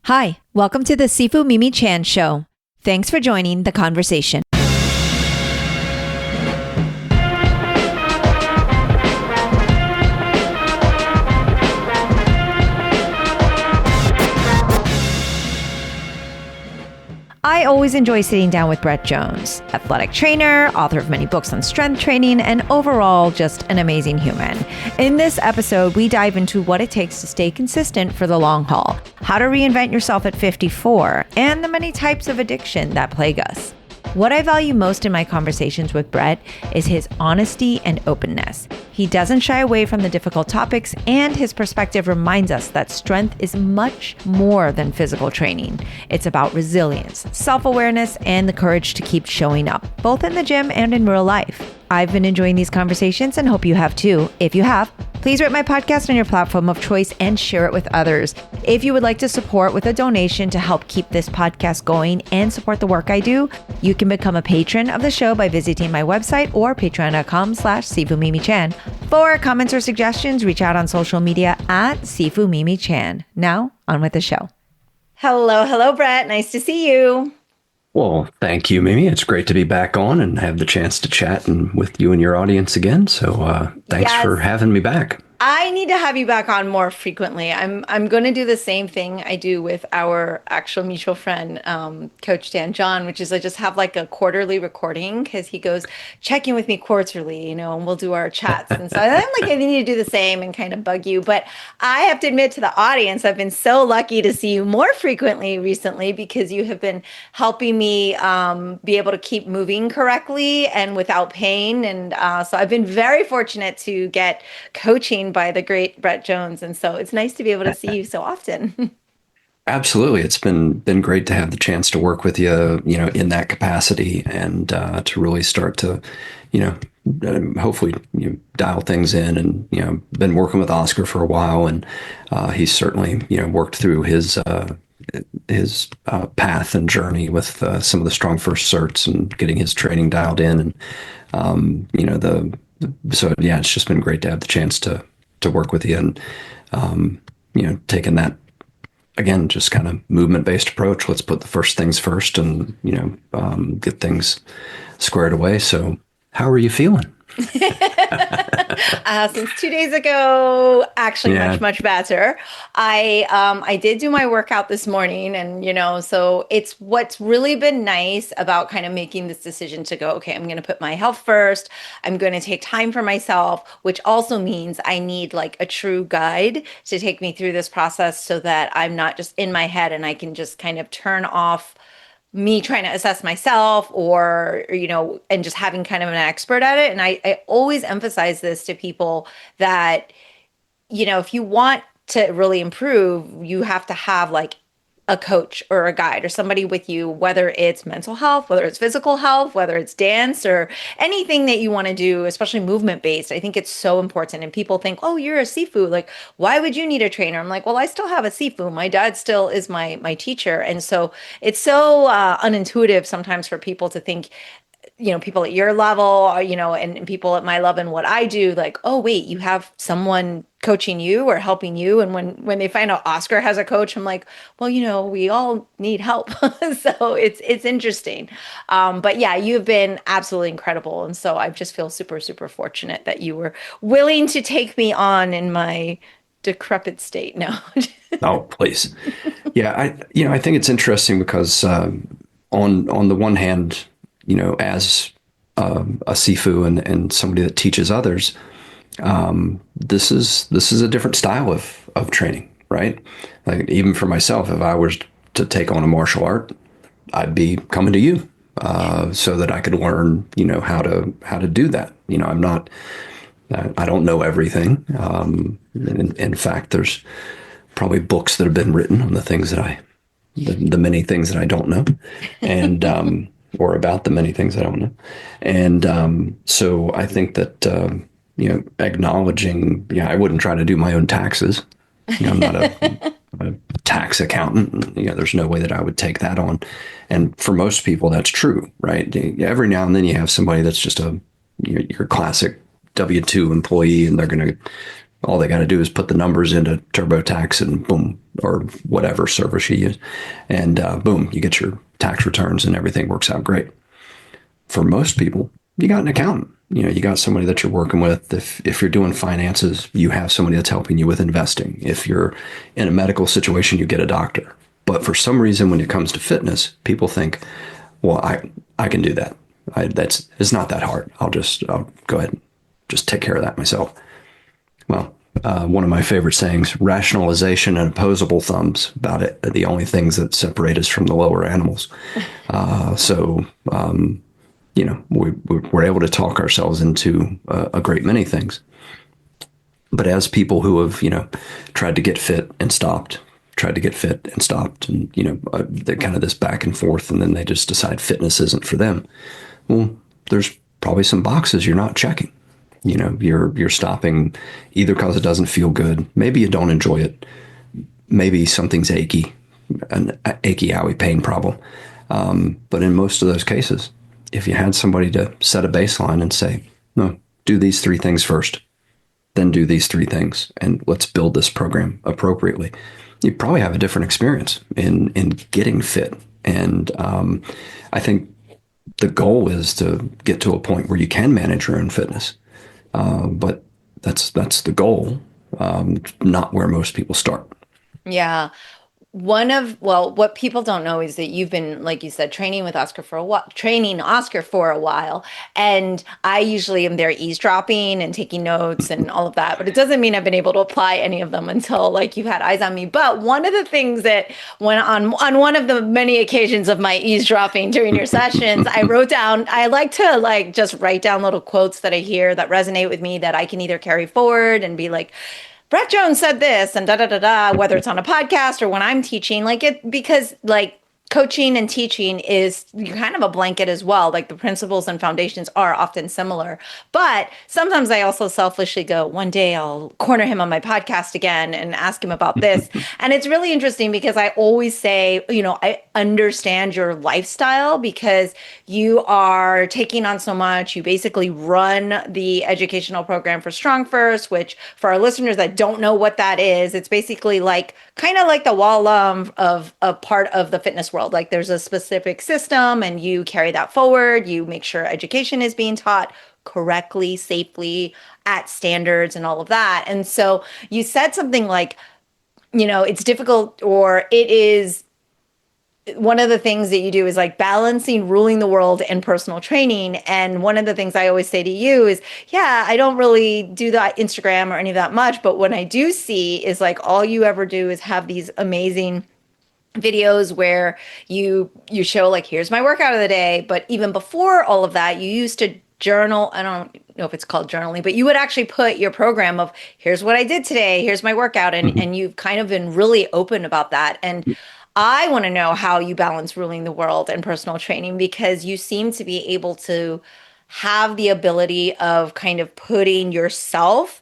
Hi, welcome to the Sifu Mimi Chan Show. Thanks for joining the conversation. I always enjoy sitting down with Brett Jones, athletic trainer, author of many books on strength training, and overall just an amazing human. In this episode, we dive into what it takes to stay consistent for the long haul, how to reinvent yourself at 54, and the many types of addiction that plague us. What I value most in my conversations with Brett is his honesty and openness. He doesn't shy away from the difficult topics, and his perspective reminds us that strength is much more than physical training. It's about resilience, self-awareness, and the courage to keep showing up, both in the gym and in real life. I've been enjoying these conversations and hope you have too. If you have, please rate my podcast on your platform of choice and share it with others. If you would like to support with a donation to help keep this podcast going and support the work I do, you can become a patron of the show by visiting my website or patreon.com/SifuMimiChan. For comments or suggestions, reach out on social media at SifuMimiChan. Now, on with the show. Hello, Brett. Nice to see you. Well, thank you, Mimi. It's great to be back on and have the chance to chat with you and your audience again. So thanks for having me back. I need to have you back on more frequently. I'm going to do the same thing I do with our actual mutual friend, Coach Dan John, which is I just have like a quarterly recording because he goes check in with me quarterly, and we'll do our chats. And so I'm like, I need to do the same and kind of bug you. But I have to admit to the audience, I've been so lucky to see you more frequently recently because you have been helping me be able to keep moving correctly and without pain. And so I've been very fortunate to get coaching by the great Brett Jones. And so it's nice to be able to see you so often. Absolutely. It's been great to have the chance to work with you, in that capacity and to really start to, hopefully dial things in and, been working with Oscar for a while and he's certainly, worked through his path and journey with some of the Strong First certs and getting his training dialed in. And, so yeah, it's just been great to have the chance to work with you and, taking that, again, just kind of movement-based approach. Let's put the first things first and, get things squared away. So how are you feeling? Since 2 days ago, actually much better. I did do my workout this morning and, so it's what's really been nice about kind of making this decision to go, okay, I'm going to put my health first. I'm going to take time for myself, which also means I need like a true guide to take me through this process so that I'm not just in my head and I can just kind of turn off me trying to assess myself or, and just having kind of an expert at it. And I always emphasize this to people that, if you want to really improve, you have to have like a coach or a guide or somebody with you, whether it's mental health, whether it's physical health, whether it's dance or anything that you want to do, especially movement based. I think it's so important. And people think, oh, you're a Sifu. Like, why would you need a trainer? I'm like, well, I still have a Sifu. My dad still is my teacher. And so it's so unintuitive sometimes for people to think, people at your level, and people at my level and what I do, like, oh, wait, you have someone coaching you or helping you. And when they find out Oscar has a coach, I'm like, well, we all need help. So it's interesting. But yeah, you've been absolutely incredible. And so I just feel super, super fortunate that you were willing to take me on in my decrepit state now. Oh, please. Yeah. I think it's interesting because on the one hand, as a Sifu and somebody that teaches others, this is a different style of training, right? Like even for myself, if I was to take on a martial art, I'd be coming to you so that I could learn, how to do that. I don't know everything. In fact, there's probably books that have been written on the many things that I don't know, and or about the many things I don't know. And so I think that, acknowledging, I wouldn't try to do my own taxes. I'm not a tax accountant. There's no way that I would take that on. And for most people, that's true, right? Every now and then you have somebody that's just your classic W-2 employee, and they're going to All they got to do is put the numbers into TurboTax and boom, or whatever service you use, and boom, you get your tax returns and everything works out great. For most people, you got an accountant. You got somebody that you're working with. If you're doing finances, you have somebody that's helping you with investing. If you're in a medical situation, you get a doctor. But for some reason, when it comes to fitness, people think, well, I can do that. It's not that hard. I'll go ahead and just take care of that myself. Well, one of my favorite sayings, rationalization and opposable thumbs about it are the only things that separate us from the lower animals. So, we're able to talk ourselves into a great many things. But as people who have, tried to get fit and stopped, tried to get fit and stopped, and, they're kind of this back and forth, and then they just decide fitness isn't for them. Well, there's probably some boxes you're not checking. You're stopping either because it doesn't feel good. Maybe you don't enjoy it. Maybe something's achy, an achy owie pain problem. But in most of those cases, if you had somebody to set a baseline and say, no, do these three things first, then do these three things, and let's build this program appropriately, you probably have a different experience in getting fit. And I think the goal is to get to a point where you can manage your own fitness. But that's the goal, not where most people start. Yeah. What people don't know is that you've been, like you said, training Oscar for a while. And I usually am there eavesdropping and taking notes and all of that. But it doesn't mean I've been able to apply any of them until like you've had eyes on me. But one of the things that when on one of the many occasions of my eavesdropping during your sessions, I wrote down, I like to like just write down little quotes that I hear that resonate with me that I can either carry forward and be like, Brett Jones said this and da da da da, whether it's on a podcast or when I'm teaching, because coaching and teaching is kind of a blanket as well. Like the principles and foundations are often similar. But sometimes I also selfishly go, one day I'll corner him on my podcast again and ask him about this. And it's really interesting because I always say, I understand your lifestyle because you are taking on so much. You basically run the educational program for Strong First, which for our listeners that don't know what that is, it's basically kind of like the wall of a part of the fitness world. Like there's a specific system and you carry that forward. You make sure education is being taught correctly, safely, at standards and all of that. And so you said something like, it's difficult, or it is one of the things that you do is like balancing ruling the world and personal training. And one of the things I always say to you is, yeah, I don't really do that Instagram or any of that much. But when I do see is like all you ever do is have these amazing videos where you show like, here's my workout of the day. But even before all of that, you used to journal. I don't know if it's called journaling, but you would actually put your program of here's what I did today. Here's my workout. And you've kind of been really open about that. And I want to know how you balance ruling the world and personal training, because you seem to be able to have the ability of kind of putting yourself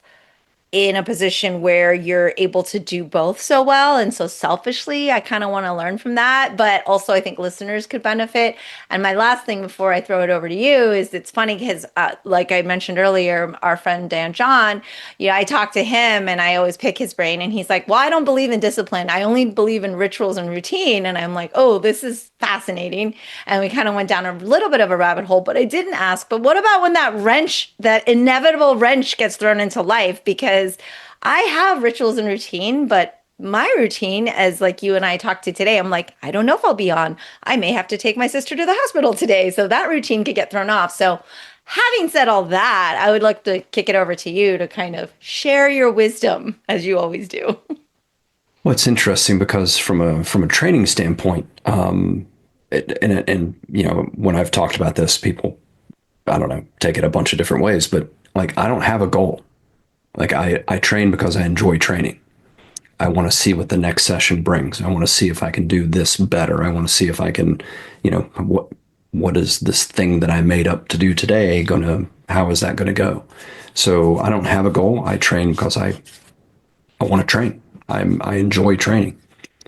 in a position where you're able to do both so well. And so selfishly, I kind of want to learn from that. But also, I think listeners could benefit. And my last thing before I throw it over to you is it's funny because, like I mentioned earlier, our friend Dan John, I talk to him and I always pick his brain. And he's like, well, I don't believe in discipline. I only believe in rituals and routine. And I'm like, oh, this is fascinating. And we kind of went down a little bit of a rabbit hole, but I didn't ask, but what about when that inevitable wrench gets thrown into life? Because I have rituals and routine, but my routine, as like you and I talked to today, I'm like, I don't know if I'll be on. I may have to take my sister to the hospital today. So that routine could get thrown off. So having said all that, I would like to kick it over to you to kind of share your wisdom as you always do. Well, it's interesting because from a training standpoint, when I've talked about this, people, I don't know, take it a bunch of different ways, but like I don't have a goal. Like I train because I enjoy training. I want to see what the next session brings. I want to see if I can do this better. I want to see if I can, what is this thing that I made up to do today how is that going to go? So I don't have a goal. I train because I want to train. I enjoy training.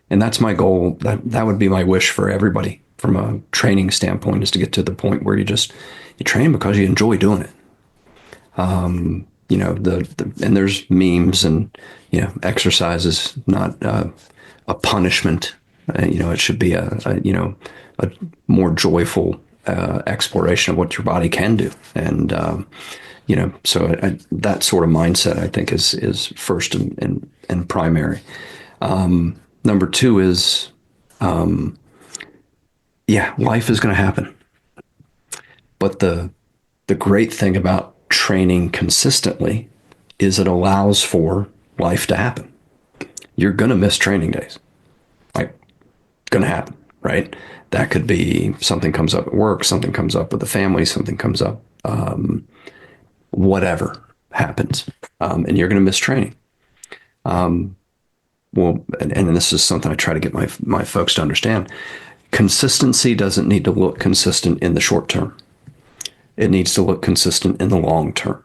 And that's my goal. That would be my wish for everybody from a training standpoint, is to get to the point where you train because you enjoy doing it. and there's memes and, exercise is not a punishment. It should be a more joyful exploration of what your body can do. And, so that sort of mindset, I think, is first and primary. Number two is, life is going to happen. But the great thing about training consistently is it allows for life to happen. You're going to miss training days. Like, going to happen, right? That could be something comes up at work, something comes up with the family, something comes up, whatever happens, and you're going to miss training. And this is something I try to get my folks to understand. Consistency doesn't need to look consistent in the short term. It needs to look consistent in the long term.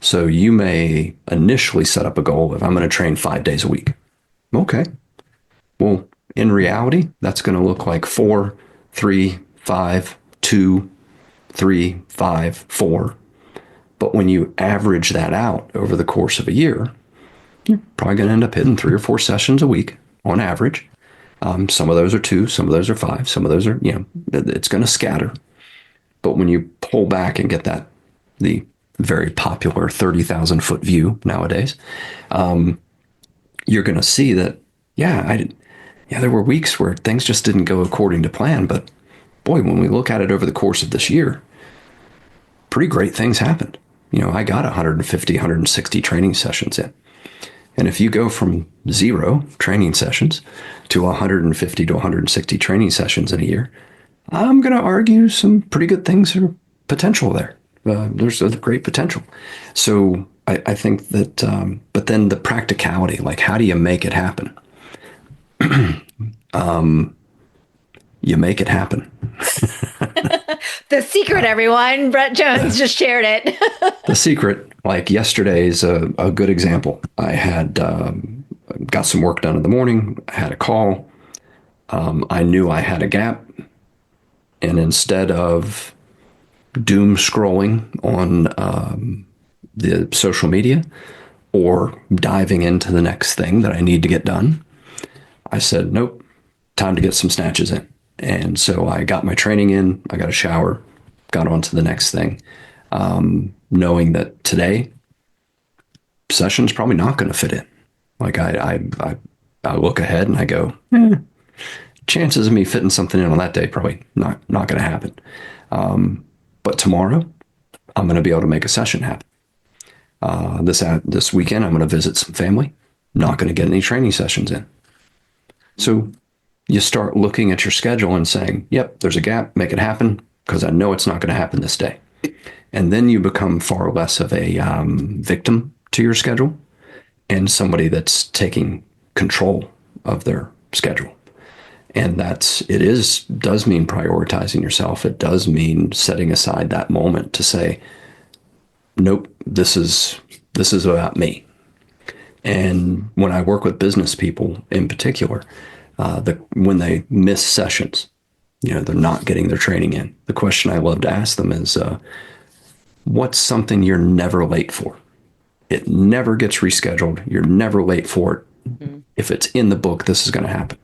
So you may initially set up a goal of, I'm going to train 5 days a week. Okay. Well, in reality, that's going to look like 4, 3, 5, 2, 3, 5, 4. But when you average that out over the course of a year, you're probably going to end up hitting 3 or 4 sessions a week on average. Some of those are 2, some of those are 5, some of those are, it's going to scatter. But when you pull back and get the very popular 30,000 foot view nowadays, you're going to see that, there were weeks where things just didn't go according to plan. But boy, when we look at it over the course of this year, pretty great things happened. I got 150, 160 training sessions in. And if you go from 0 training sessions to 150 to 160 training sessions in a year, I'm going to argue some pretty good things are potential there. There's a great potential. So I think that, but then the practicality, like how do you make it happen? You make it happen. The secret, everyone. Brett Jones just shared it. The secret, like yesterday is a good example. I had got some work done in the morning, had a call. I knew I had a gap. And instead of doom scrolling on the social media or diving into the next thing that I need to get done, I said, nope, time to get some snatches in. And so I got my training in, I got a shower, got on to the next thing, knowing that today, session's probably not going to fit in. Like I look ahead and I go, chances of me fitting something in on that day probably not going to happen. But tomorrow, I'm going to be able to make a session happen. This weekend, I'm going to visit some family. Not going to get any training sessions in. So you start looking at your schedule and saying, yep, there's a gap, make it happen, because I know it's not going to happen this day. And then you become far less of a victim to your schedule and somebody that's taking control of their schedule. And does mean prioritizing yourself. It does mean setting aside that moment to say, nope, this is about me. And when I work with business people in particular, when they miss sessions, they're not getting their training in. The question I love to ask them is, what's something you're never late for? It never gets rescheduled. You're never late for it. Mm-hmm. If it's in the book, this is going to happen.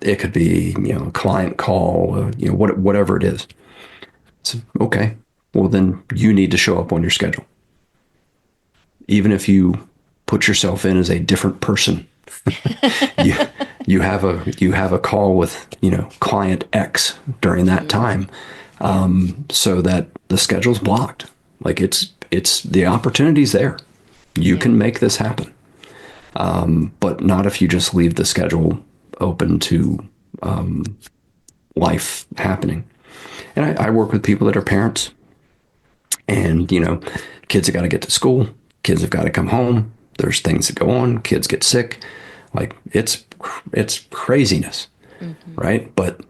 It could be, a client call, whatever it is. So, okay, well then you need to show up on your schedule. Even if you put yourself in as a different person, you have a call with, client X during that time, so that the schedule's blocked. Like it's the opportunity's there. You can make this happen. But not if you just leave the schedule open to life happening. And I work with people that are parents, and kids have got to get to school, kids have got to come home, there's things that go on, kids get sick, like it's craziness. Mm-hmm. Right? But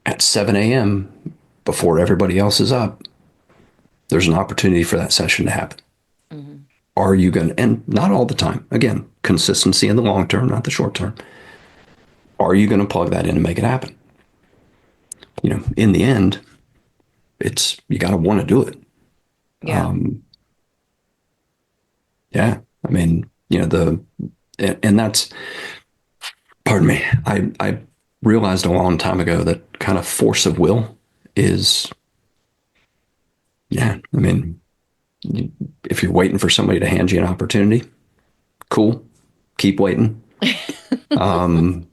at 7 a.m. before everybody else is up, there's an opportunity for that session to happen. Mm-hmm. Are you going to, and not all the time, again, consistency in the long term, not the short term. Are you going to plug that in and make it happen? In the end, you got to want to do it. Yeah. Yeah. I mean, and that's, pardon me, I realized a long time ago that kind of force of will is, yeah, I mean, if you're waiting for somebody to hand you an opportunity, cool, keep waiting. Um,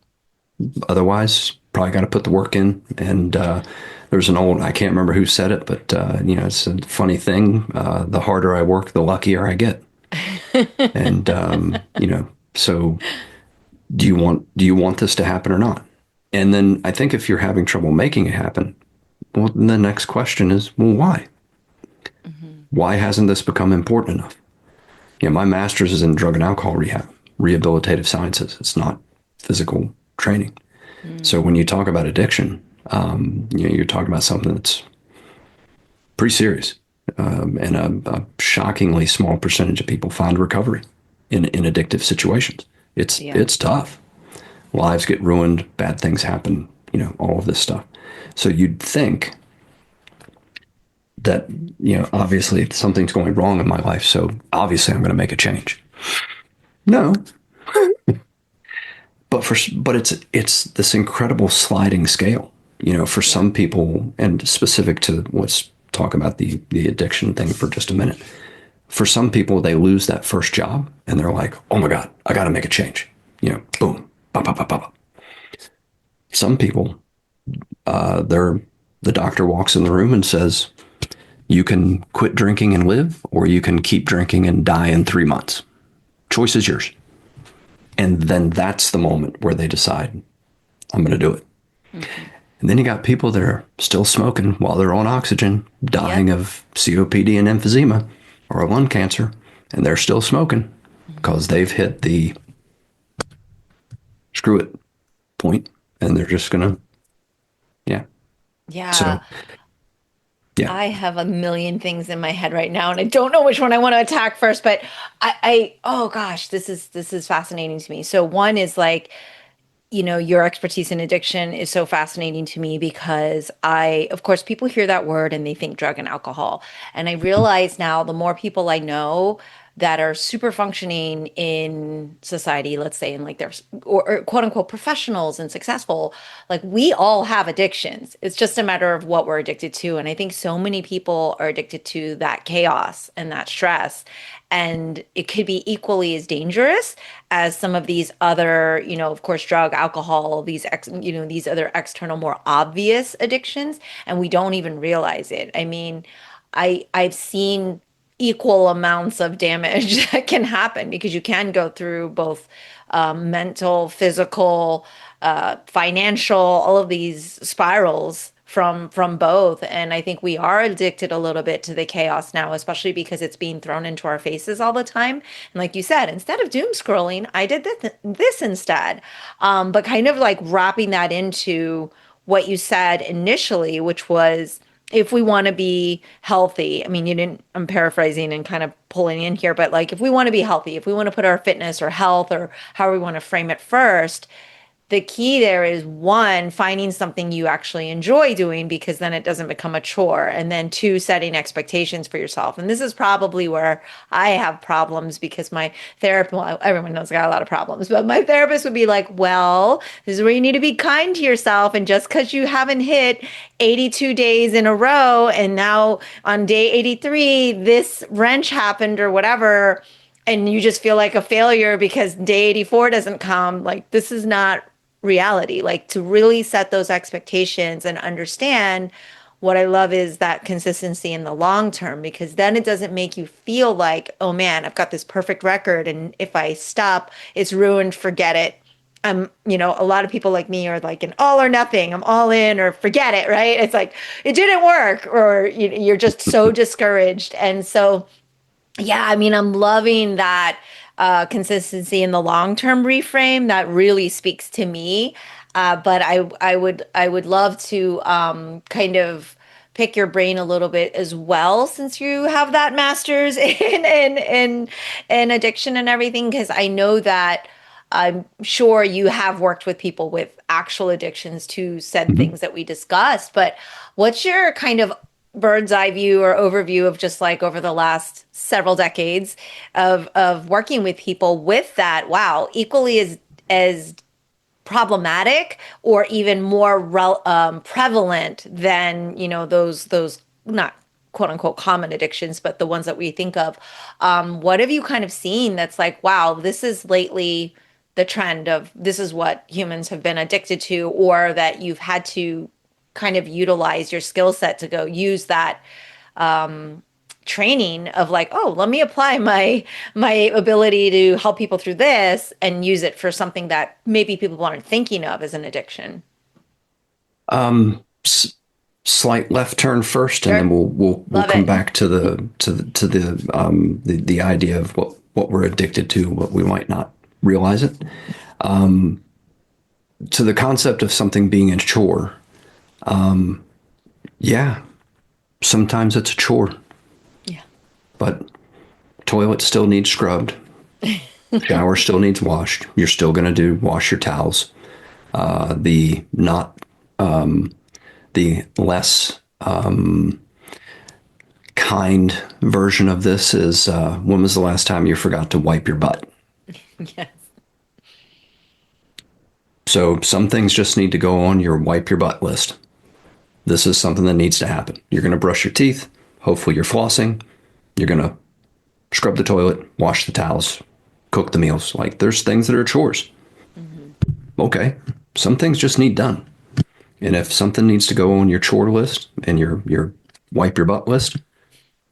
Otherwise, probably got to put the work in. And there's an old, I can't remember who said it, but it's a funny thing. The harder I work, the luckier I get. And so do you want this to happen or not? And then I think if you're having trouble making it happen, well, then the next question is, well, why? Mhm. Why hasn't this become important enough? My master's is in drug and alcohol rehab, rehabilitative sciences. It's not physical training. So Mm. when you talk about addiction, you're talking about something that's pretty serious, and a shockingly small percentage of people find recovery in addictive situations. It's Yeah. it's tough. Lives get ruined, bad things happen, all of this stuff. So you'd think that, obviously something's going wrong in my life, so obviously I'm going to make a change. No, but it's this incredible sliding scale. For Yeah. some people, and specific to, let's talk about the addiction thing for just a minute. For some people, they lose that first job and they're like, "Oh my God, I got to make a change." Boom, pop, pop, pop, pop. Some people, they're the doctor walks in the room and says, "You can quit drinking and live, or you can keep drinking and die in 3 months. Choice is yours." And then that's the moment where they decide, "I'm going to do it." Mhm. And then you got people that are still smoking while they're on oxygen, dying Yep. of COPD and emphysema or lung cancer, and they're still smoking because Mhm. they've hit the screw it point, and they're just gonna, yeah. Yeah. So yeah. I have a million things in my head right now, and I don't know which one I want to attack first, but oh gosh, this is fascinating to me. So one is like, your expertise in addiction is so fascinating to me because of course, people hear that word and they think drug and alcohol. And I realize now the more people I know that are super functioning in society, let's say, in like their or quote unquote professionals and successful, like we all have addictions. It's just a matter of what we're addicted to. And I think so many people are addicted to that chaos and that stress. And it could be equally as dangerous as some of these other, of course, drug, alcohol, these other external, more obvious addictions, and we don't even realize it. I mean, I've seen equal amounts of damage that can happen because you can go through both mental, physical, financial, all of these spirals from both. And I think we are addicted a little bit to the chaos now, especially because it's being thrown into our faces all the time. And like you said, instead of doom scrolling, I did this instead. But kind of like wrapping that into what you said initially, which was if we want to be healthy, I mean, you didn't, I'm paraphrasing and kind of pulling in here, but like if we want to be healthy, if we want to put our fitness or health or how we want to frame it first, the key there is one, finding something you actually enjoy doing because then it doesn't become a chore. And then two, setting expectations for yourself. And this is probably where I have problems because my therapist, well, everyone knows I got a lot of problems, but my therapist would be like, well, this is where you need to be kind to yourself. And just because you haven't hit 82 days in a row and now on day 83, this wrench happened or whatever, and you just feel like a failure because day 84 doesn't come, like this is not reality. Like to really set those expectations and understand what I love is that consistency in the long term because then it doesn't make you feel like, oh man, I've got this perfect record and if I stop, it's ruined, forget it. A lot of people like me are like an all or nothing. I'm all in or forget it, right? It's like it didn't work or you're just so discouraged. And so yeah, I mean, I'm loving that consistency in the long term reframe. That really speaks to me. But I would love to kind of pick your brain a little bit as well, since you have that master's in addiction and everything, because I know that I'm sure you have worked with people with actual addictions to said Mhm. things that we discussed. But what's your kind of bird's eye view or overview of just like over the last several decades of working with people with that, wow, equally as problematic or even more prevalent than those not quote unquote common addictions, but the ones that we think of. What have you kind of seen that's like, wow, this is lately the trend of this is what humans have been addicted to, or that you've had to kind of utilize your skill set to go use that training of like, oh, let me apply my ability to help people through this and use it for something that maybe people aren't thinking of as an addiction. S- Slight left turn first, and then Sure. we'll Love come it. back to the idea of what we're addicted to, what we might not realize it. To the concept of something being a chore. Yeah, sometimes it's a chore, Yeah. but toilet still needs scrubbed. Shower still needs washed. You're still going to do wash your towels. The not the less kind version of this is when was the last time you forgot to wipe your butt? Yes. So some things just need to go on your wipe your butt list. This is something that needs to happen. You're going to brush your teeth. Hopefully you're flossing. You're going to scrub the toilet, wash the towels, cook the meals. Like there's things that are chores. Mm-hmm. Okay. Some things just need done. And if something needs to go on your chore list and your wipe your butt list,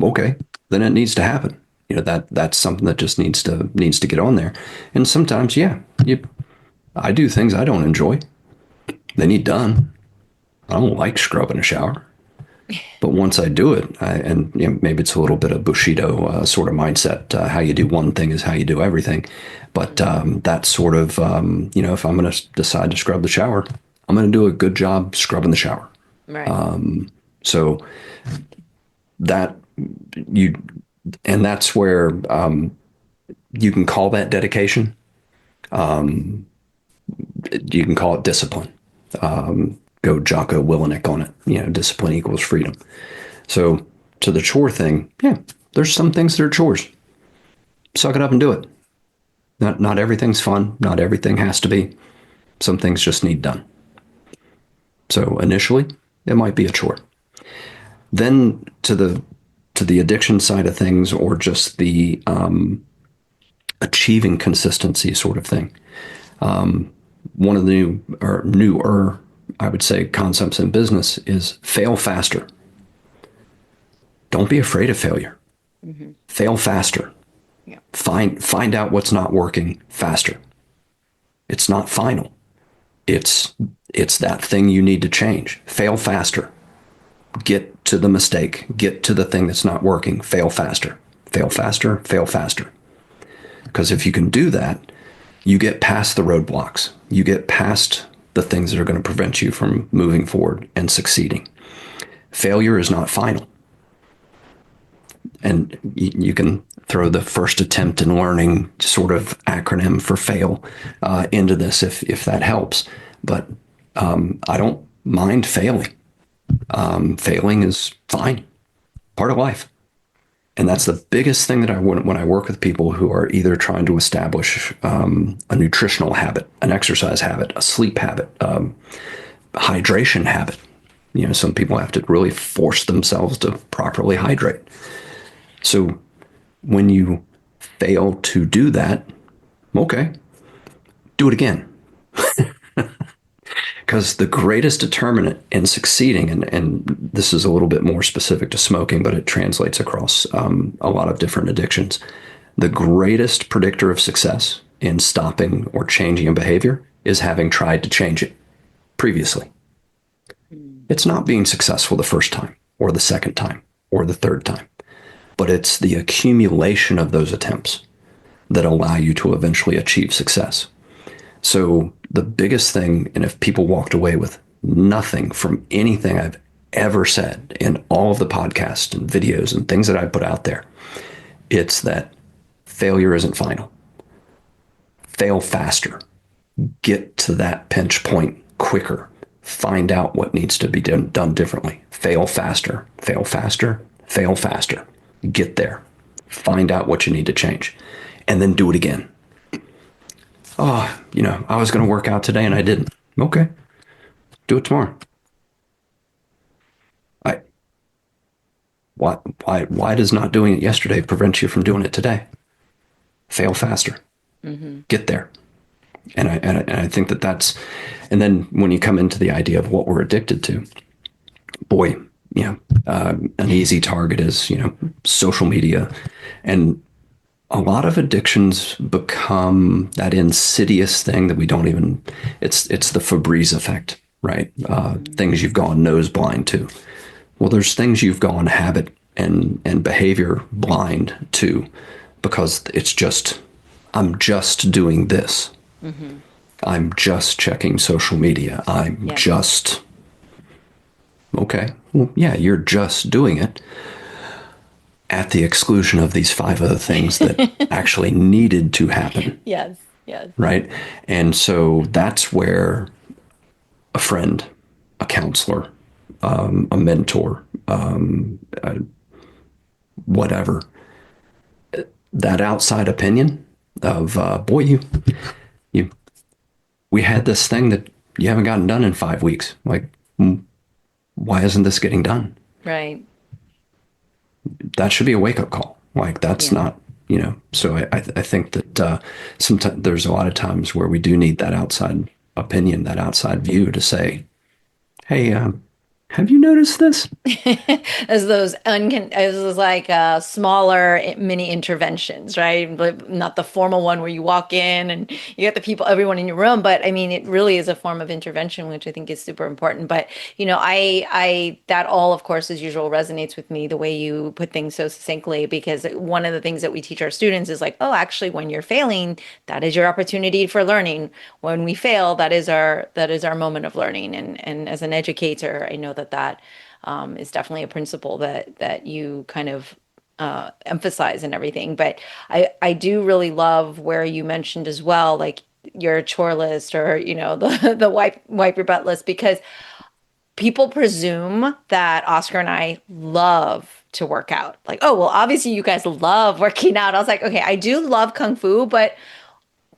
okay, then it needs to happen. That's something that just needs to get on there. And sometimes, yeah, I do things I don't enjoy. They need done. I don't like scrubbing a shower, but once I do it, and maybe it's a little bit of Bushido sort of mindset. How you do one thing is how you do everything. But that sort of, if I'm going to decide to scrub the shower, I'm going to do a good job scrubbing the shower. Right. So that you, and that's where you can call that dedication. You can call it discipline. Go Jocko Willenick on it. Discipline equals freedom. So to the chore thing, yeah, there's some things that are chores. Suck it up and do it. Not everything's fun. Not everything has to be. Some things just need done. So initially, it might be a chore. Then to the addiction side of things, or just the achieving consistency sort of thing. One of the newer, I would say, concepts in business is fail faster. Don't be afraid of failure. Mm-hmm. Fail faster. Yeah. Find out what's not working faster. It's not final. It's that thing you need to change. Fail faster. Get to the mistake. Get to the thing that's not working. Fail faster. Fail faster. Fail faster. Because if you can do that, you get past the roadblocks. You get past the things that are going to prevent you from moving forward and succeeding. Failure is not final. And you can throw the first attempt in learning sort of acronym for fail into this if that helps. But I don't mind failing. Failing is fine, part of life. And that's the biggest thing that I want when I work with people who are either trying to establish a nutritional habit, an exercise habit, a sleep habit, hydration habit. Some people have to really force themselves to properly hydrate. So when you fail to do that, okay, do it again. Because the greatest determinant in succeeding, and this is a little bit more specific to smoking, but it translates across a lot of different addictions. The greatest predictor of success in stopping or changing a behavior is having tried to change it previously. It's not being successful the first time or the second time or the third time, but it's the accumulation of those attempts that allow you to eventually achieve success. So the biggest thing, and if people walked away with nothing from anything I've ever said in all of the podcasts and videos and things that I put out there, it's that failure isn't final. Fail faster. Get to that pinch point quicker. Find out what needs to be done differently. Fail faster, fail faster, fail faster. Get there. Find out what you need to change, and then do it again. Oh, I was going to work out today and I didn't. Okay, do it tomorrow. I why does not doing it yesterday prevent you from doing it today? Fail faster. Mm-hmm. Get there. And I think and then when you come into the idea of what we're addicted to, boy, an easy target is, social media. And a lot of addictions become that insidious thing that we don't even, it's the Febreze effect, right? Things you've gone nose blind to. Well, there's things you've gone habit and behavior blind to because I'm just doing this. Mm-hmm. I'm just checking social media. Okay. Well, yeah, you're just doing it at the exclusion of these five other things that actually needed to happen. Yes, yes. Right. And so that's where a friend, a counselor, a mentor, whatever, that outside opinion of, boy, you, we had this thing that you haven't gotten done in 5 weeks. Like, why isn't this getting done? Right. That should be a wake up call. Like, that's Yeah. not, so I think that sometimes there's a lot of times where we do need that outside opinion, that outside view to say, hey, have you noticed this? As those like smaller mini interventions, right? But not the formal one where you walk in and you get the people, everyone in your room. But I mean, it really is a form of intervention, which I think is super important. But that all, of course, as usual, resonates with me the way you put things so succinctly. Because one of the things that we teach our students is like, oh, actually, when you're failing, that is your opportunity for learning. When we fail, that is our moment of learning. And as an educator, I know that is definitely a principle that you kind of emphasize and everything. But I do really love where you mentioned as well, like your chore list or the wipe your butt list, because people presume that Oscar and I love to work out. Like, oh, well, obviously you guys love working out. I was like, okay, I do love kung fu, but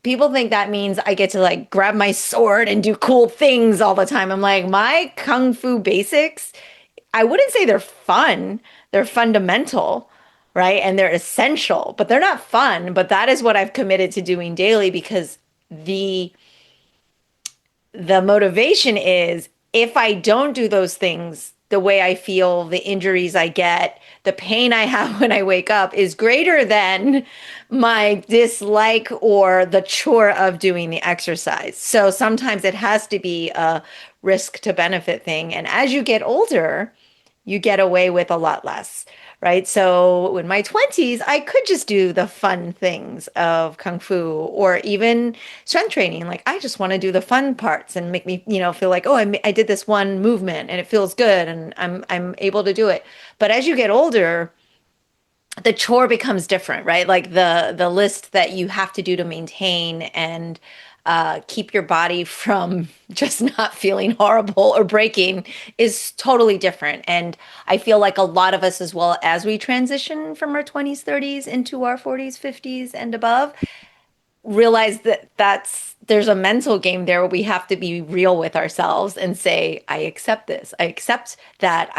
people think that means I get to like grab my sword and do cool things all the time. I'm like, my kung fu basics, I wouldn't say they're fun. They're fundamental, right? And they're essential, but they're not fun. But that is what I've committed to doing daily because the the motivation is if I don't do those things, the way I feel, the injuries I get, the pain I have when I wake up is greater than my dislike or the chore of doing the exercise. So sometimes it has to be a risk to benefit thing. And as you get older, you get away with a lot less, right? So in my 20s, I could just do the fun things of kung fu or even strength training. Like I just want to do the fun parts and make me, feel like, oh, I did this one movement and it feels good and I'm able to do it. But as you get older, the chore becomes different, right? Like the list that you have to do to maintain and keep your body from just not feeling horrible or breaking is totally different. And I feel like a lot of us, as well as we transition from our 20s, 30s into our 40s, 50s, and above, realize that there's a mental game there where we have to be real with ourselves and say, I accept this. I accept that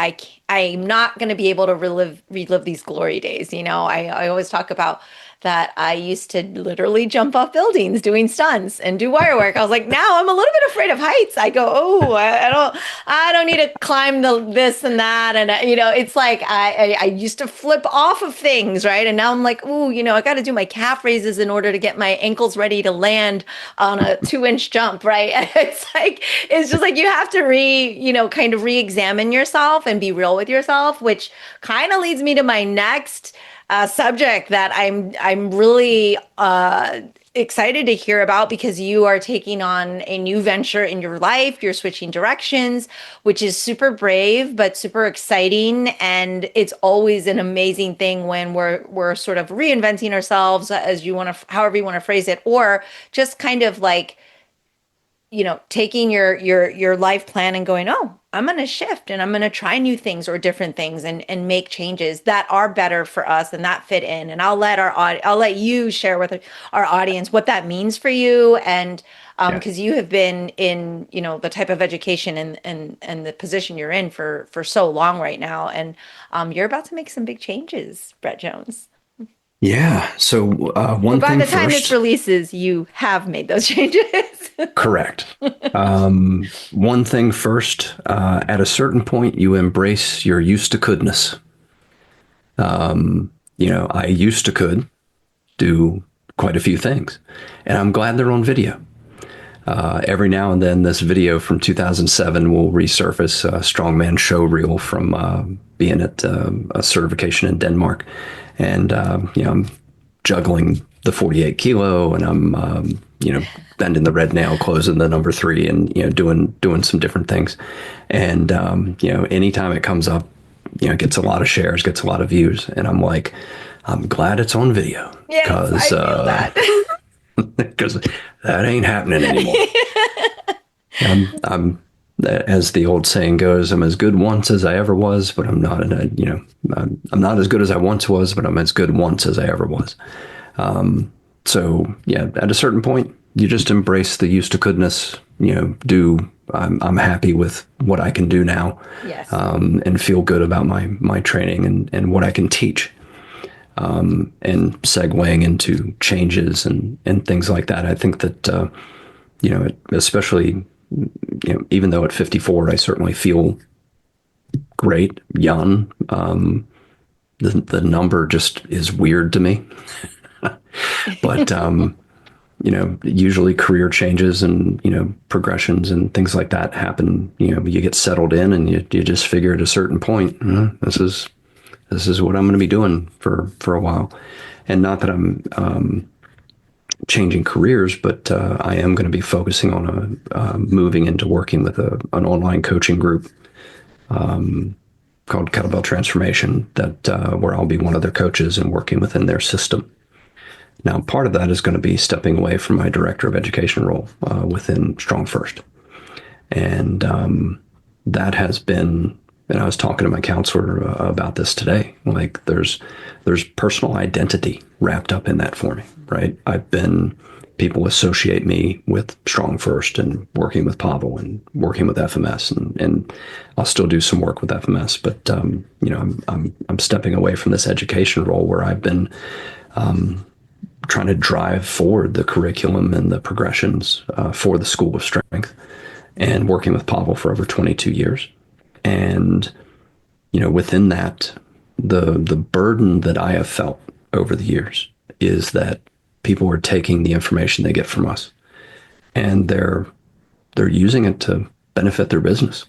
I'm not going to be able to relive these glory days. I always talk about that I used to literally jump off buildings doing stunts and do wire work. I was like, now I'm a little bit afraid of heights. I go, oh, I don't need to climb this and that. And it's like I used to flip off of things, right? And now I'm like, oh, I got to do my calf raises in order to get my ankles ready to land on a 2-inch jump, right? It's just like you have to kind of re-examine yourself and be real with yourself, which kind of leads me to my next subject that I'm really excited to hear about because you are taking on a new venture in your life. You're switching directions, which is super brave but super exciting, and it's always an amazing thing when we're sort of reinventing ourselves, as you want to, however you want to phrase it, or just kind of like taking your life plan and going, oh, I'm going to shift and I'm going to try new things or different things and make changes that are better for us and that fit in. And I'll let you share with our audience what that means for you. And Yeah. because you have been in, the type of education and the position you're in for so long right now. And you're about to make some big changes, Brett Jones. Yeah. So But one by thing the time this first, releases, you have made those changes. correct. One thing first, at a certain point, you embrace your used to couldness. I used to could do quite a few things, and I'm glad they're on video. Every now and then, this video from 2007 will resurface, a strongman show reel from being at a certification in Denmark. And, I'm juggling the 48 kilo and I'm, bending the red nail, closing the number three and, doing some different things. And, anytime it comes up, it gets a lot of shares, gets a lot of views. And I'm like, I'm glad it's on video Yes, I because feel that. because that ain't happening anymore. I'm, as the old saying goes, I'm as good once as I ever was, but I'm not, I'm not as good as I once was, but I'm as good once as I ever was. So yeah, at a certain point, you just embrace the used to goodness, I'm happy with what I can do now, Yes. and feel good about my training and what I can teach. And segueing into changes and things like that. I think that, especially, even though at 54, I certainly feel great, young. The number just is weird to me. But, usually career changes and, progressions and things like that happen. You get settled in and you just figure at a certain point, this is what I'm going to be doing for a while. And not that I'm changing careers, but I am going to be focusing on moving into working with an online coaching group called Kettlebell Transformation, that where I'll be one of their coaches and working within their system. Now, part of that is going to be stepping away from my director of education role within Strong First. And that has been, and I was talking to my counselor about this today. Like there's personal identity wrapped up in that for me, right? People associate me with Strong First and working with Pavel and working with FMS, and I'll still do some work with FMS, but I'm stepping away from this education role where I've been trying to drive forward the curriculum and the progressions for the School of Strength, and working with Pavel for over 22 years. And, within that, the burden that I have felt over the years is that people are taking the information they get from us and they're using it to benefit their business,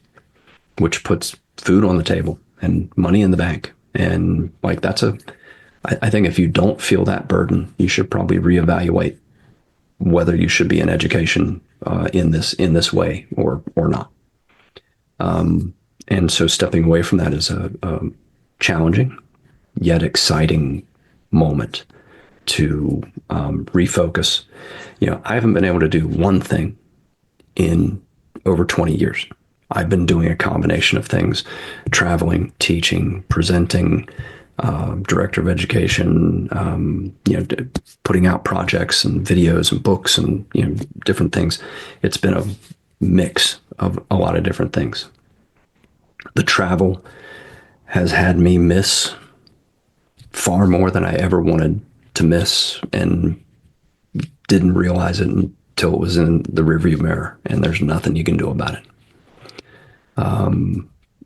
which puts food on the table and money in the bank. And like, I think if you don't feel that burden, you should probably reevaluate whether you should be in education in this way or not. And so stepping away from that is a challenging yet exciting moment to refocus. I haven't been able to do one thing in over 20 years. I've been doing a combination of things: traveling, teaching, presenting, director of education, putting out projects and videos and books and different things. It's been a mix of a lot of different things. The travel has had me miss far more than I ever wanted to miss, and didn't realize it until it was in the rearview mirror, and there's nothing you can do about it.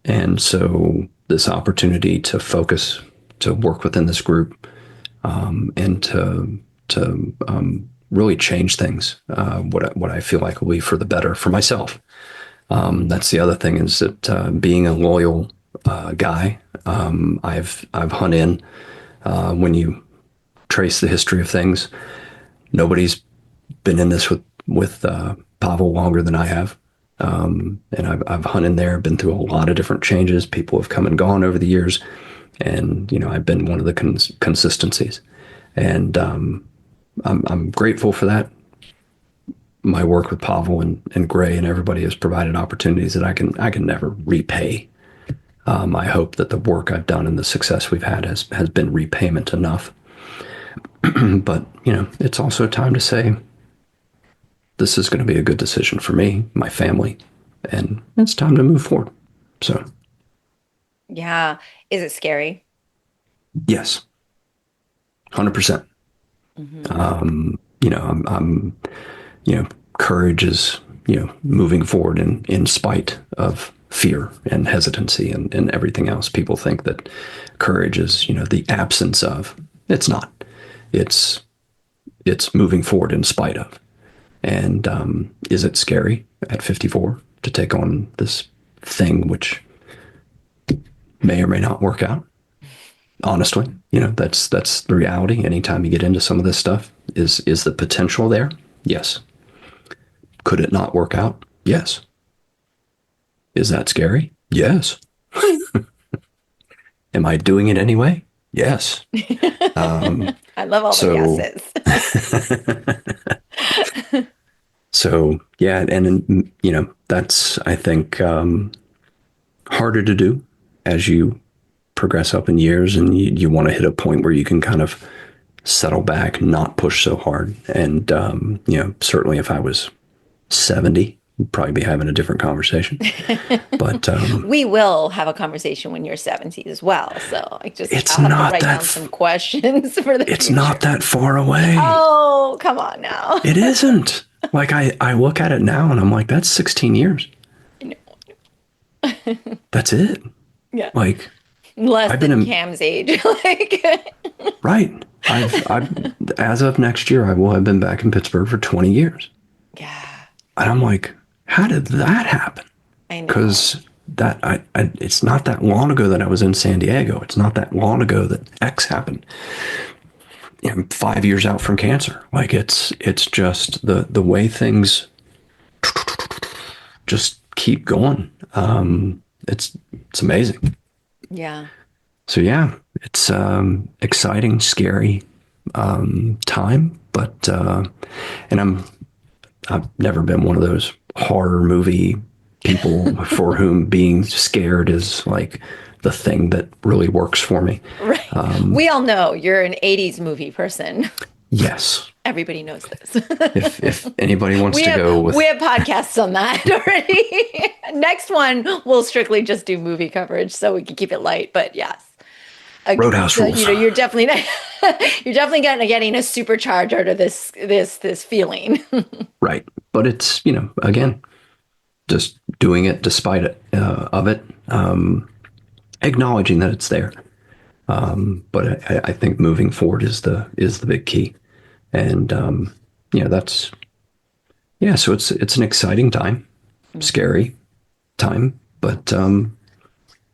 And so this opportunity to focus, to work within this group, and to really change things, what I feel like will be for the better for myself. That's the other thing, is that being a loyal guy, I've hung in. When you trace the history of things, nobody's been in this with Pavel longer than I have. And I've hung in there, been through a lot of different changes. People have come and gone over the years, and I've been one of the consistencies, and I'm grateful for that. my work with Pavel and Gray and everybody has provided opportunities that I can never repay. I hope that the work I've done and the success we've had has been repayment enough. But it's also time to say this is going to be a good decision for me, my family, and it's time to move forward. So Yeah. Is it scary? yes, 100%. Hmm. I'm courage is, moving forward in spite of fear and hesitancy and everything else. People think that courage is, the absence of. It's not. It's it's moving forward in spite of. And is it scary at 54 to take on this thing which may or may not work out? Honestly, that's the reality. Anytime you get into some of this stuff, is the potential there? Yes. Could it not work out? Yes. Is that scary? Yes. Am I doing it anyway? Yes. I love all the So, yeses. so yeah, and that's I think harder to do as you progress up in years, and you want to hit a point where you can kind of settle back, not push so hard. And certainly if I was 70, we'd probably be having a different conversation. But We will have a conversation when you're 70 as well. So it's I'll have to not write that down some questions for the it's not future. that far away. Oh, come on now. It isn't. Like I look at it now and I'm like, that's 16 years. That's it. Yeah. Like Less I've been than in, Cam's age. Like, right. I've as of next year, I will have been back in Pittsburgh for 20 years. yeah, And I'm like, how did that happen? I know. Because it's not that long ago that I was in San Diego. It's not that long ago that X happened. I'm 5 years out from cancer. Like it's just the way things just keep going. It's amazing. Yeah. So yeah, it's exciting, scary time, but and I've never been one of those horror movie people for whom being scared is like the thing that really works for me. Right. We all know you're an 80s movie person. Yes, Everybody knows this. if anybody wants to go We with have podcasts on that already. Next one, we'll strictly just do movie coverage so we can keep it light. But yes, Roadhouse so, Rules, you're definitely not, you're definitely getting a supercharge out of this feeling. right? But it's again just doing it despite it of it, acknowledging that it's there. But I think moving forward is the big key, and that's yeah. So it's an exciting time, scary time, but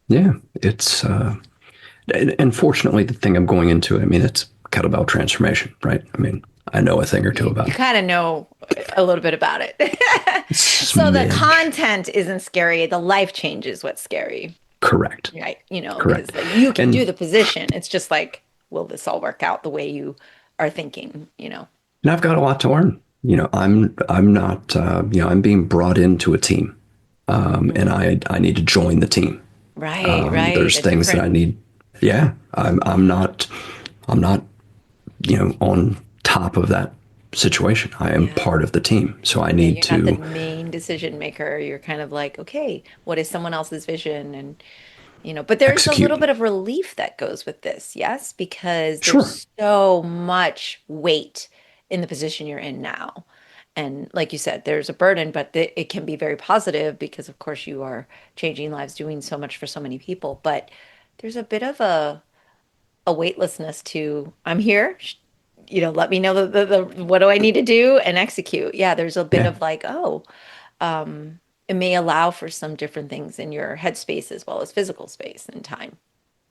yeah, it's and fortunately the thing I'm going into. I mean, it's kettlebell transformation, right? I mean, I know a thing or two about You it. kind of know a little bit about it. So the Smidge, content isn't scary. The life change is what's scary. correct, Right. Because correct, like, you can do and the position. It's just like, will this all work out the way you are thinking? and I've got a lot to learn. I'm not I'm being brought into a team, and Mhm. I need to join the team. Right, right. There's A things that I different, need. Yeah, I'm not on top of that situation. I am yeah. part of the team, so I Yeah, need you're not the to main decision maker. You're kind of like, okay, what is someone else's vision? But there's a execute. little bit of relief that goes with this, yes, because Sure. there's so much weight in the position you're in now. And like you said, there's a burden, but it can be very positive because, of course, you are changing lives, doing so much for so many people. But there's a bit of a weightlessness to, I'm here, let me know the what do I need to do and execute. Yeah, there's a bit Yeah. of like, oh, it may allow for some different things in your headspace as well as physical space and time.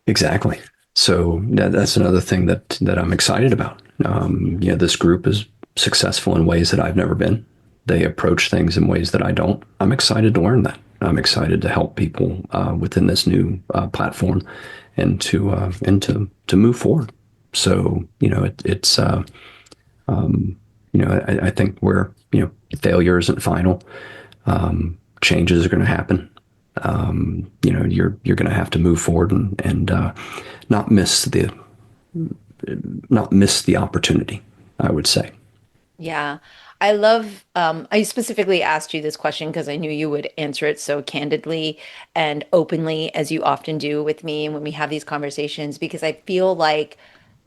Exactly. So that's another thing that I'm excited about. This group is successful in ways that I've never been. They approach things in ways that I don't. I'm excited to learn that. I'm excited to help people within this new platform and to move forward. So it's I think we're failure isn't final. Changes are going to happen. You're going to have to move forward and not miss the not miss the opportunity, I would say. Yeah. I love, I specifically asked you this question because I knew you would answer it so candidly and openly as you often do with me when we have these conversations, because I feel like,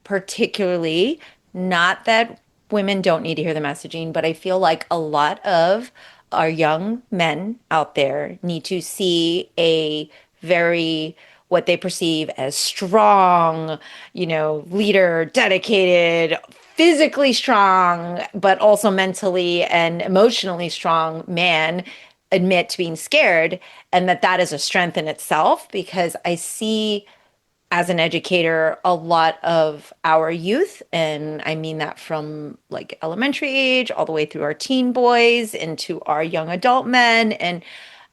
particularly, not that women don't need to hear the messaging, but I feel like a lot of our young men out there need to see a very, what they perceive as strong, leader, dedicated, physically strong, but also mentally and emotionally strong man admit to being scared, and that is a strength in itself. Because I see, as an educator, a lot of our youth, and I mean that from like elementary age all the way through our teen boys into our young adult men. And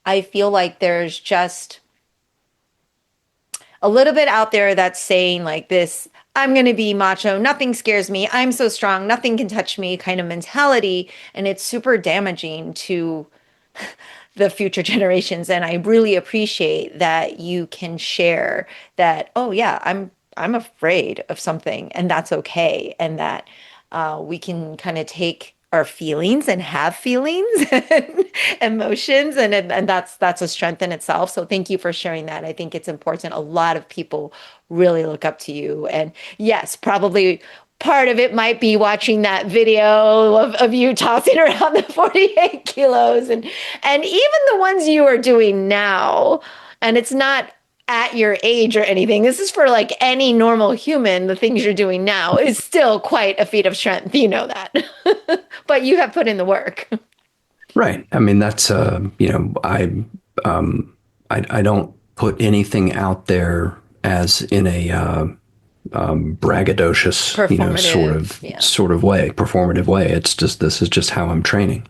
I feel like there's just a little bit out there that's saying like this, I'm going to be macho, nothing scares me, I'm so strong, nothing can touch me kind of mentality. And it's super damaging to the future generations. And I really appreciate that you can share that, oh yeah, I'm afraid of something and that's okay. And that we can kind of take our feelings and have feelings and emotions, and that's a strength in itself. So thank you for sharing that. I think it's important. A lot of people really look up to you. And yes, probably part of it might be watching that video of you tossing around the 48 kilos, and even the ones you are doing now. And it's not at your age or anything. This is for like any normal human. The things you're doing now is still quite a feat of strength. You know that. But you have put in the work. Right. I mean, that's I don't put anything out there as in a braggadocious, Performative. Yeah. sort of way, performative way. It's just this is just how I'm training,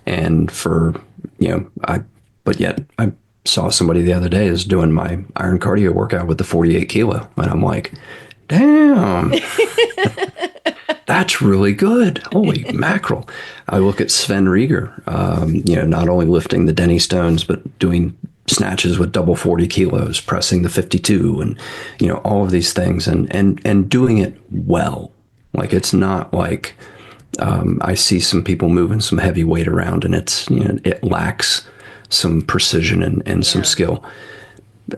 and for but yet I saw somebody the other day is doing my iron cardio workout with the 48 kilo, and I'm like, damn, that's really good. Holy mackerel. I look at Sven Rieger, not only lifting the Denny stones, but doing snatches with double 40 kilos, pressing the 52 and, all of these things and doing it well. Like, it's not like, I see some people moving some heavy weight around and it lacks some precision and some Yeah. skill.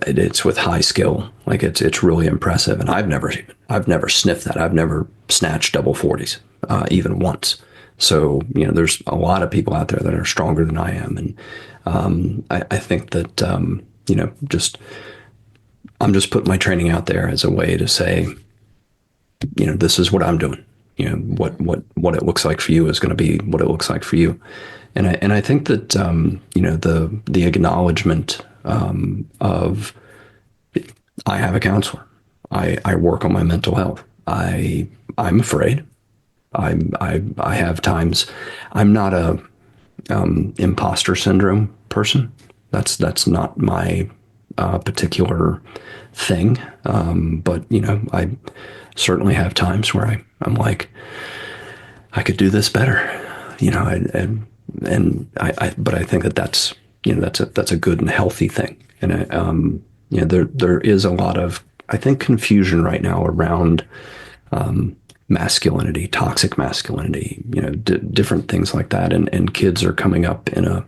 It's with high skill. Like, it's really impressive. And I've never sniffed that. I've never snatched double 40s, even once. So, there's a lot of people out there that are stronger than I am. And, I think that, just, I'm just putting my training out there as a way to say, this is what I'm doing. What it looks like for you is going to be what it looks like for you. And I think that, the acknowledgement, of I have a counselor. I work on my mental health. I'm afraid. I have times. I'm not a imposter syndrome person. That's not my particular thing. But I certainly have times where I'm like, I could do this better. But I think that's that's a good and healthy thing. And there is a lot of, I think, confusion right now around masculinity, toxic masculinity, different things like that. And kids are coming up in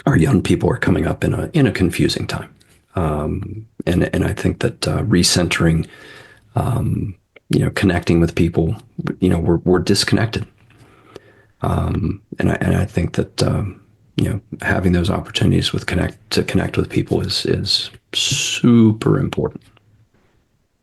our young people are coming up in a confusing time. And I think that recentering, connecting with people, we're disconnected. And I think that having those opportunities to connect with people is super important.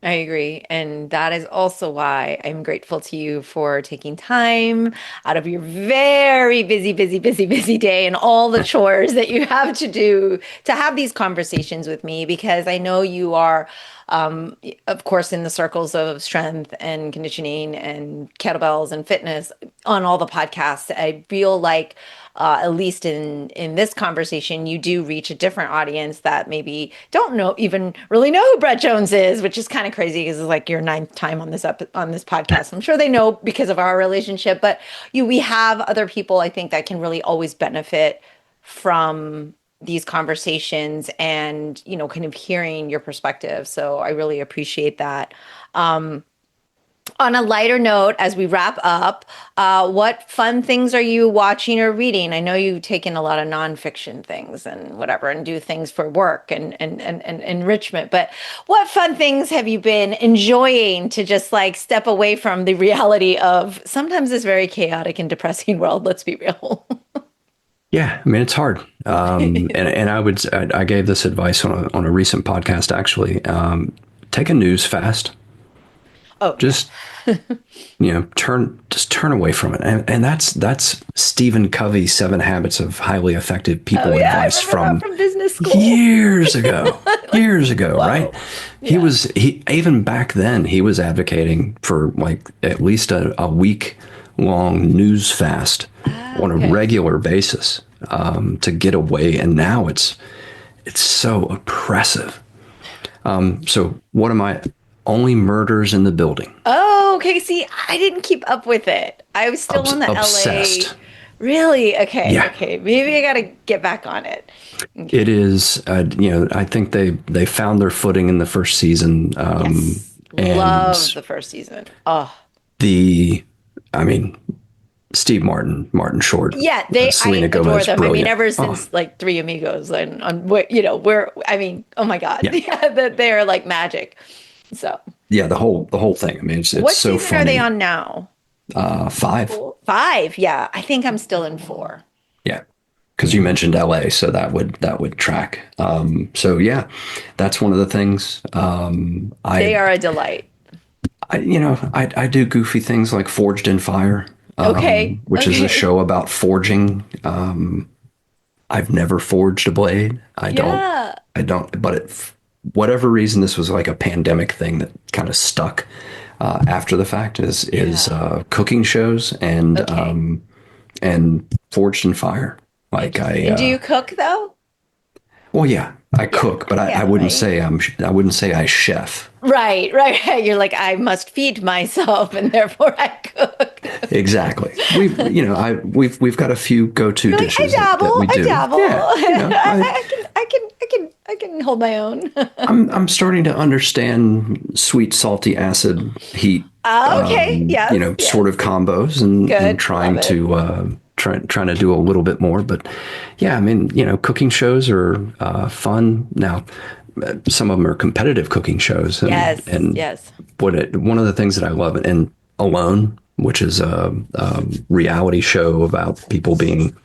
I agree. And that is also why I'm grateful to you for taking time out of your very busy, busy, busy, busy day and all the chores that you have to do to have these conversations with me, because I know you are, of course, in the circles of strength and conditioning and kettlebells and fitness on all the podcasts. I feel like at least in this conversation, you do reach a different audience that maybe don't know even really know who Brett Jones is, which is kind of crazy because it's like your ninth time on on this podcast. I'm sure they know because of our relationship, but we have other people I think that can really always benefit from these conversations and kind of hearing your perspective. So I really appreciate that. On a lighter note, as we wrap up, what fun things are you watching or reading? I know you've taken a lot of nonfiction things and whatever, and do things for work and enrichment. But what fun things have you been enjoying to just like step away from the reality of sometimes this very chaotic and depressing world? Let's be real. Yeah, I mean it's hard, and I gave this advice on a recent podcast actually. Take a news fast. Oh, Just turn away from it, and that's Stephen Covey's 7 Habits of Highly Effective People advice from business school years ago, Wow. right? Yeah. He even back then he was advocating for like at least a week long news fast on a Okay. regular basis to get away, and now it's so oppressive. So what am I? Only Murders in the Building. Oh, okay. See, I didn't keep up with it. I was still on the LA. Obsessed. Really? Okay. Yeah, Okay. Maybe I got to get back on it. it is. I think they found their footing in the first season, Yes. and Love the first season. Oh, the, I mean, Steve Martin Short, yeah. Selena I adore Gomez, them. I mean, brilliant. ever Oh, since like Three Amigos and on I mean, oh my God. yeah, Yeah. That they're like magic. So yeah. The whole thing. I mean, it's what so season are they funny. on now? 5. Five. Yeah. I think I'm still in four. Yeah, because you mentioned LA, so that would track. So yeah, that's one of the things. They are a delight. I do goofy things like Forged in Fire, Okay. which is a Okay. show about forging. I've never forged a blade. Yeah. But whatever reason, this was like a pandemic thing that kind of stuck after the fact is Yeah. cooking shows Okay. and Forged in Fire. Like Interesting. And do you cook though? well, yeah, I Yeah. cook, but I Yeah, wouldn't right. say I wouldn't say I chef. Right, right, right. You're like, I must feed myself and therefore I cook. Exactly. We've got a few go-to You're like, I dishes that dabble, we I do. dabble. Yeah, I can hold my own. I'm starting to understand sweet, salty, acid, heat, Okay. Yes. sort of Yes. combos, and Good. Love trying it. to trying to do a little bit more. But yeah, I mean, cooking shows are fun. Now, some of them are competitive cooking shows, Yes. and Yes. one of the things that I love, and Alone, which is a reality show about people being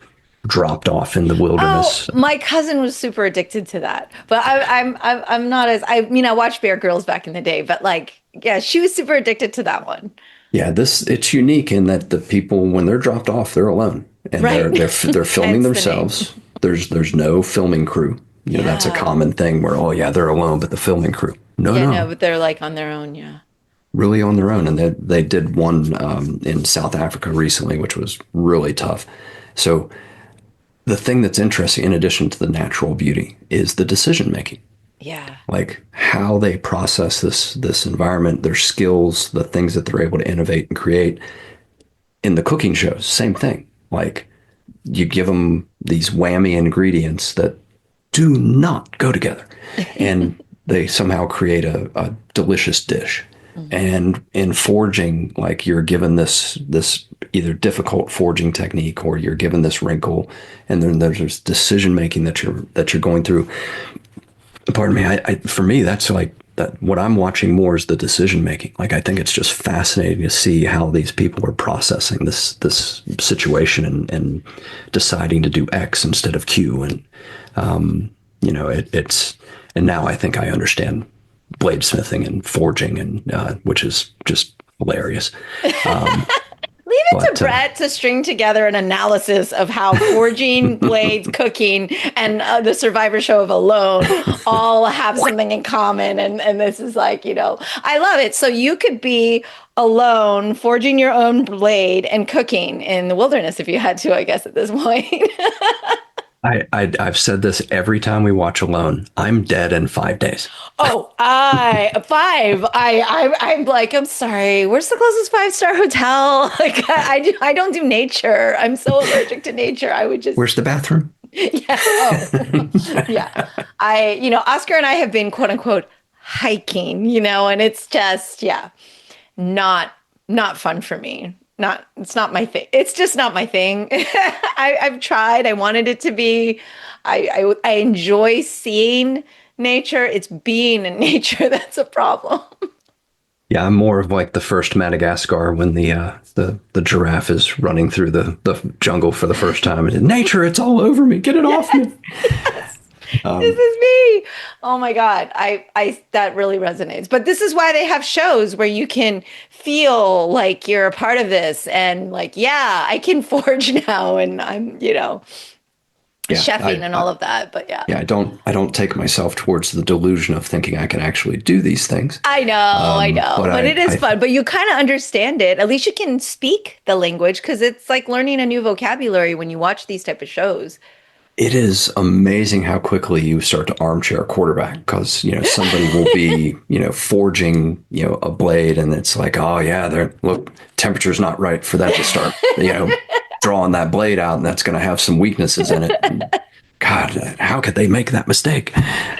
dropped off in the Oh, wilderness. my cousin was super addicted to that, but I'm not as I mean I watched Bear Grylls back in the day, but like yeah, she was super addicted to that one. Yeah, it's unique in that the people when they're dropped off, they're alone and Right. they're filming Hence the name. themselves. There's no filming crew. That's a Yeah. common thing where oh yeah, they're alone, but the filming crew. No, Yeah, no, no, but they're like on their own, yeah. really on their own. And they did one in South Africa recently, which was really tough. So the thing that's interesting, in addition to the natural beauty, is the decision making. Yeah. Like how they process this environment, their skills, the things that they're able to innovate and create. In the cooking shows, same thing. Like you give them these whammy ingredients that do not go together, and they somehow create a delicious dish. Mhm. And in forging, like you're given this either difficult forging technique, or you're given this wrinkle, and then there's decision making that you're going through. Pardon me. For me, that's like that. What I'm watching more is the decision making. Like I think it's just fascinating to see how these people are processing this situation and deciding to do X instead of Q. And it's and now I think I understand bladesmithing and forging, and which is just hilarious. Leave it to But Brett to string together an analysis of how forging, blades, cooking, and the Survivor show of Alone all have something in common. And this is like, I love it. So you could be alone, forging your own blade and cooking in the wilderness if you had to, I guess, at this point. I've said this every time we watch Alone. I'm dead in 5 days. Oh, I'm like, I'm sorry. Where's the closest 5-star hotel? Like, I don't do nature. I'm so allergic to nature. I would just. Where's the bathroom? Yeah. Oh, yeah. Oscar and I have been quote unquote hiking, and it's just, yeah, not fun for me. It's not my thing. It's just not my thing. I've tried. I wanted it to be. I enjoy seeing nature. It's being in nature that's a problem. Yeah, I'm more of like the first Madagascar when the giraffe is running through the jungle for the first time. And nature, it's all over me. Get it off me. Yes. This is me. Oh my God. I that really resonates. But this is why they have shows where you can feel like you're a part of this and like, yeah, I can forge now and I'm, chefing and all of that. But yeah. Yeah, I don't take myself towards the delusion of thinking I can actually do these things. I know. But it is fun. But you kind of understand it. At least you can speak the language because it's like learning a new vocabulary when you watch these type of shows. It is amazing how quickly you start to armchair quarterback because, somebody will be, forging, a blade and it's like, oh yeah, look, temperature's not right for that to start, drawing that blade out and that's going to have some weaknesses in it. And God, how could they make that mistake?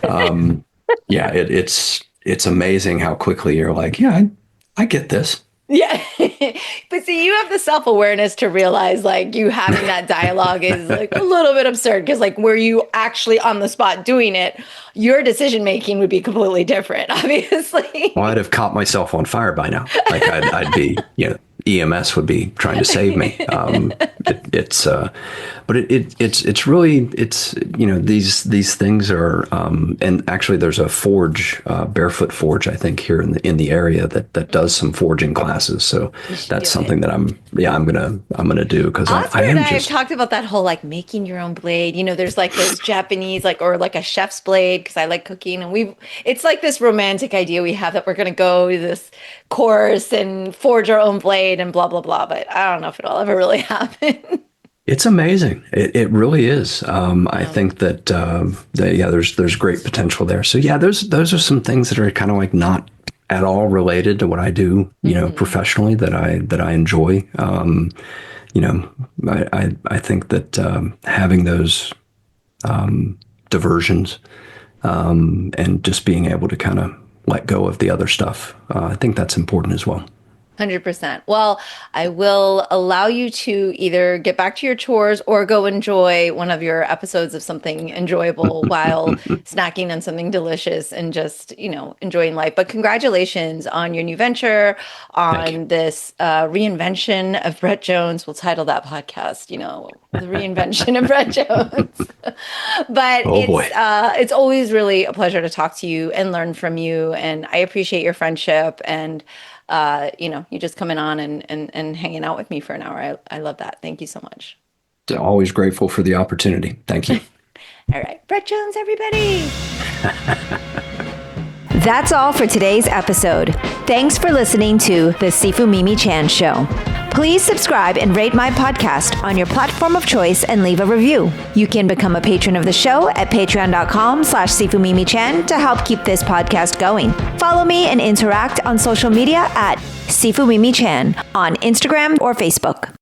Yeah, it's amazing how quickly you're like, yeah, I get this. Yeah. But see, you have the self-awareness to realize like you having that dialogue is like a little bit absurd because like were you actually on the spot doing it, your decision making would be completely different, obviously. Well, I'd have caught myself on fire by now. Like I'd be, EMS would be trying to save me. It's really these things are and actually there's a forge barefoot forge I think here in the area that does some forging classes. So that's something that I'm gonna do because Oscar and I have talked about that whole like making your own blade. There's like those Japanese or like a chef's blade because I like cooking and it's like this romantic idea we have that we're gonna go to this course and forge our own blade and blah blah blah. But I don't know if it'll ever really happen. It's amazing. It really is. I think that there's great potential there. So yeah, those are some things that are kind of like not at all related to what I do, professionally that I enjoy. I think that having those diversions and just being able to kind of let go of the other stuff, I think that's important as well. 100%. Well, I will allow you to either get back to your chores or go enjoy one of your episodes of something enjoyable while snacking on something delicious and just, enjoying life. But congratulations on your new venture, on this reinvention of Brett Jones. We'll title that podcast, The Reinvention of Brett Jones. But it's always really a pleasure to talk to you and learn from you. And I appreciate your friendship and you just coming on and hanging out with me for an hour. I love that. Thank you so much. Always grateful for the opportunity. Thank you. All right. Brett Jones, everybody. That's all for today's episode. Thanks for listening to The Sifu Mimi Chan Show. Please subscribe and rate my podcast on your platform of choice and leave a review. You can become a patron of the show at patreon.com/SifuMimiChan to help keep this podcast going. Follow me and interact on social media at Sifu Mimi Chan on Instagram or Facebook.